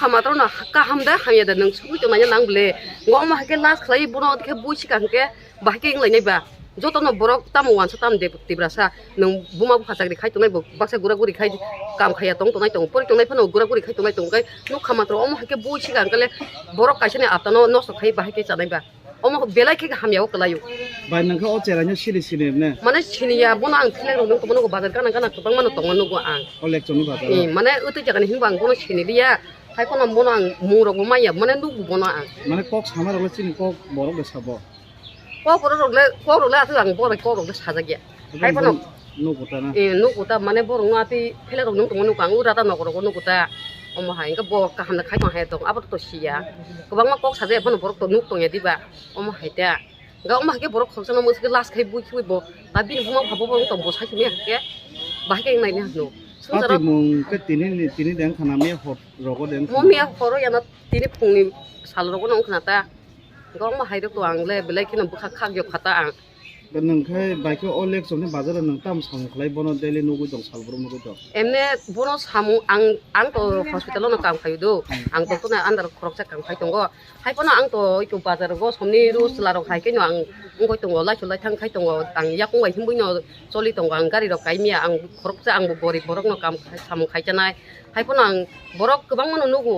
খামাতো না কাহামদা হামিয়াদা নং সুই তো Naiya নাংবলে ngom ma ke las khlai bono ke buisi kan ke bahke nglai ba jotono borok tamu wansa tam de tibrasa nong buma bu khasagri khai tonai bo baksa gura guri khai kam khaya tong tonai tong pori tonai phano gura guri khai tonai tong kai no khamatro om ha ke buisi kan kale borok kaisane aptano nosto khai bahke chanai ba om belai ke hamiao klayu bai nang kho cheranya sili sili ne mane chiniya bono ang thlai ro nong bono bazar kana kana tong mano tong no go ang olek choni bazar mane utu jagani hingbang bono chiniya hai kono bono ang muro go maya mane nu bono ang mane kok samar ole chin kok borok de sabo kok role atu ang boro kok role sajagya hai kono no kota na no kota mane boro ngati phele ro nong tong no kang ura ta no ro no kota om hai ka bo ka han khai ma hai tong abar to sia kobang ma kok saje bono borok to nuk tong ya diba om hai ta ga om ha ke borok khosana mo ke las khai bui chui bo ta bin buma phabo bo tong bo sai me ke ba ke nai ne no ati mung ke tini deng khana me hot rogo deng mo me horo ya na tini phungni sal rogo nong khana ta ga om hai ro to ang le belai ke no bukha khak yo khata ang ben nang khai bai ke olek choni bazar nang tam sam khlai bono daily no gui dong salbro no gui dong emne bono samu ang to hospital no kam khayu do ang to na andar khorok kam khai tongo hai pono ang to iku bazar go somni rus laro khai ke no ang ngoi tongo lai chulai thang khai tongo ang yakung bai himbui no choli tongo ang gari ro kaimia ang khorok ang bori borok no kam samu khai janai hai pono ang borok kobang mono nugu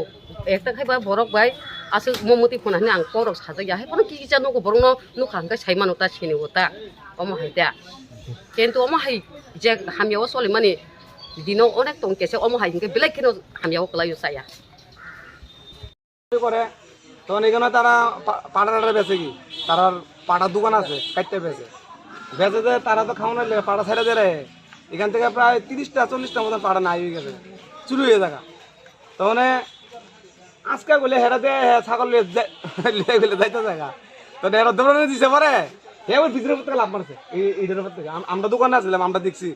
ekta khai ba borok bai asu momoti phona ni ang korok saja ya hai pono ki ja nugu borok no nu khang ka sai manu ta chini ota omo haita kentu omo hai je hamiao soli mani dino onek tong kese omo hai ke belai kino hamiao kalayu saya করে তখন এখানে তারা পাড়া বেচে কি তার পাড়ার দোকান আছে কাটতে বেচে যে তারা তো খাওয়ানো পাড়া ছেড়ে দিয়ে এখান থেকে প্রায় 30টা 40টা মতন পাড়া নাই হয়ে গেছে চুরি হয়ে থাকা তখন আজকে বলে হেরাতে ছাগল লিয়ে গেলে যাইতে জায়গা তো এরা দৌড়ানো দিছে পরে হে ওই ভিতরের থেকে লাভ মারছে এইটার উপর থেকে আমরা দোকানে আসলাম আমরা দেখছি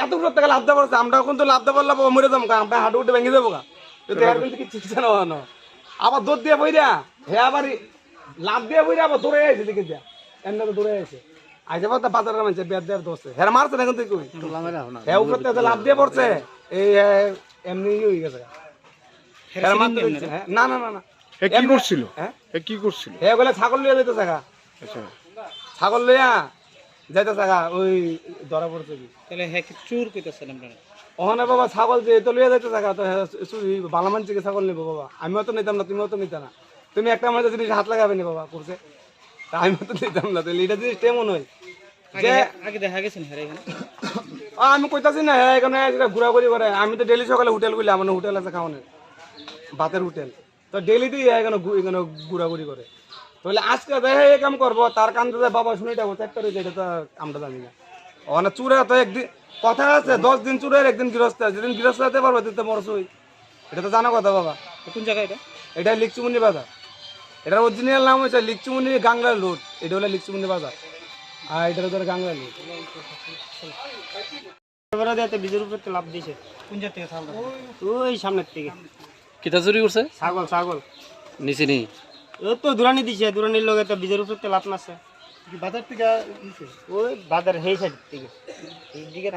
এত উপর থেকে লাভ দেওয়া পড়ছে আমরা এখন তো লাভ দেওয়ার লাভ মরে যাবো আমরা হাঁটু উঠে ভেঙে যাবো গা কিন্তু কিছু না আবার দৌড় দিয়ে বইরা হে আবার লাভ দিয়ে বইরা আবার দৌড়ে আইছে দিকে দিয়া এমনি তো দৌড়ে আইছে আইসে পর বাজারের মানুষ বেদ দেওয়ার দোষে হেরা মারছে না কিন্তু কই হে উপর থেকে লাভ দিয়ে পড়ছে এই এমনি হয়ে গেছে না না না না কি করছিল কি করছিল হে বলে ছাগল লিয়ে যাইতে জায়গা আচ্ছা ছাগল লিয়া যাইতে জায়গা ওই ধরা পড়ছে কি তাহলে হে কি চুর কইতাছেন আপনারা ওখানে বাবা ছাগল যে তো লিয়ে যাইতে জায়গা তো ভালো মানুষকে ছাগল নিবো বাবা আমিও তো নিতাম না তুমিও তো নিতে না তুমি একটা আমার জিনিস হাত লাগাবে না বাবা করছে তা আমিও তো নিতাম না তাহলে এটা জিনিস তেমন হয় যে আগে দেখা গেছেন হেরে এখানে আমি কইতাছি না হ্যাঁ এখানে ঘোরাঘুরি করে আমি তো ডেলি সকালে হোটেল গুলি আমার হোটেল আছে খাওয়ানোর ভাতের হোটেল তো ডেলি দিয়ে এখানে ঘোরাঘুরি করে তাহলে আজকে দেখে এই কাম করবো তার কান্দে বাবা শুনে যাবো চেক করে এটা তো আমরা জানি না ওখানে চুরে তো একদিন কথা আছে 10 দিন চুরের একদিন গৃহস্থ যেদিন গৃহস্থ হতে পারবো দিতে মরছই এটা তো জানা কথা বাবা কোন জায়গা এটা লিকচুমুনি বাজার এটার অরিজিনাল নাম হচ্ছে লিকচুমুনি গাংলা রোড এটা হলো লিকচুমুনি বাজার আর এটার ধরে গাংলা রোড বীজের উপর লাভ দিছে কোন জায়গা থেকে ছাগল ওই সামনের থেকে কিতা চুরি করছে ছাগল নিচে নি ও তো দুরানি দিছে দুরানির লগে তো বীজের উপর লাভ নাছে বাজার থেকে ওই বাজার হেই সাইড থেকে এইদিকে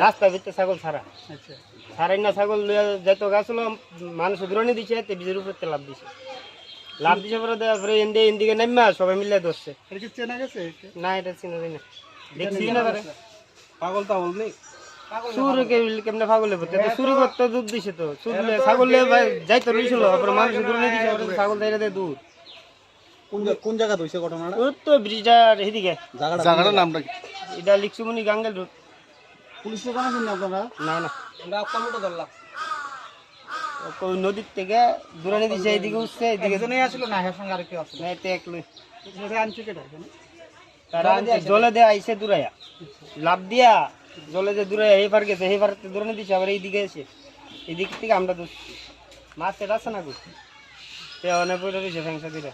রাস্তার ভিতরে ছাগল ছাড়া আচ্ছা ছাড়াই না ছাগল যাইতো গাছলো মানুষ দুরানি দিছে তে বীজের উপর লাভ দিছে পরে দেওয়ার পরে এদিকে নামা সবাই মিলে ধরছে এটা কি চেনা গেছে না এটা চিনা যায় না দেখছি না পারে পাগল তাগল নেই সুরে কেমনে পাগলে ভর্তি তো সুরি করতে দুধ দিছে তো সুরলে ছাগল যাইতো রইছিল তারপরে মানুষ দুরানি দিছে ছাগল যাইরা দে দুধ কোন জায়গা হইছে ঘটনাটা ও তো ব্রিজটার এদিকে জায়গাটার নামটা কি এটা লিকসুমনি গাঙ্গেল রোড পুলিশে জানাছেন না আপনারা না আমরা কমটো ধরলাম ওই নদীর থেকে দুরানি দিছে এদিকে উঠছে এদিকে একজনই আসলো না এর সঙ্গে আর কেউ আসলো না এতে একলই না আনছে কেটা তারা জলে দিয়ে আইছে দূরাইয়া লাভ দিয়া জলে যে দূরাইয়া এই পার গেছে এই পার দুরানি দিছে আবার এইদিকে এসে এদিক থেকে আমরা মাছ আছে না গো তে অনেক পড়ে রয়েছে ফ্যাংসা দিলে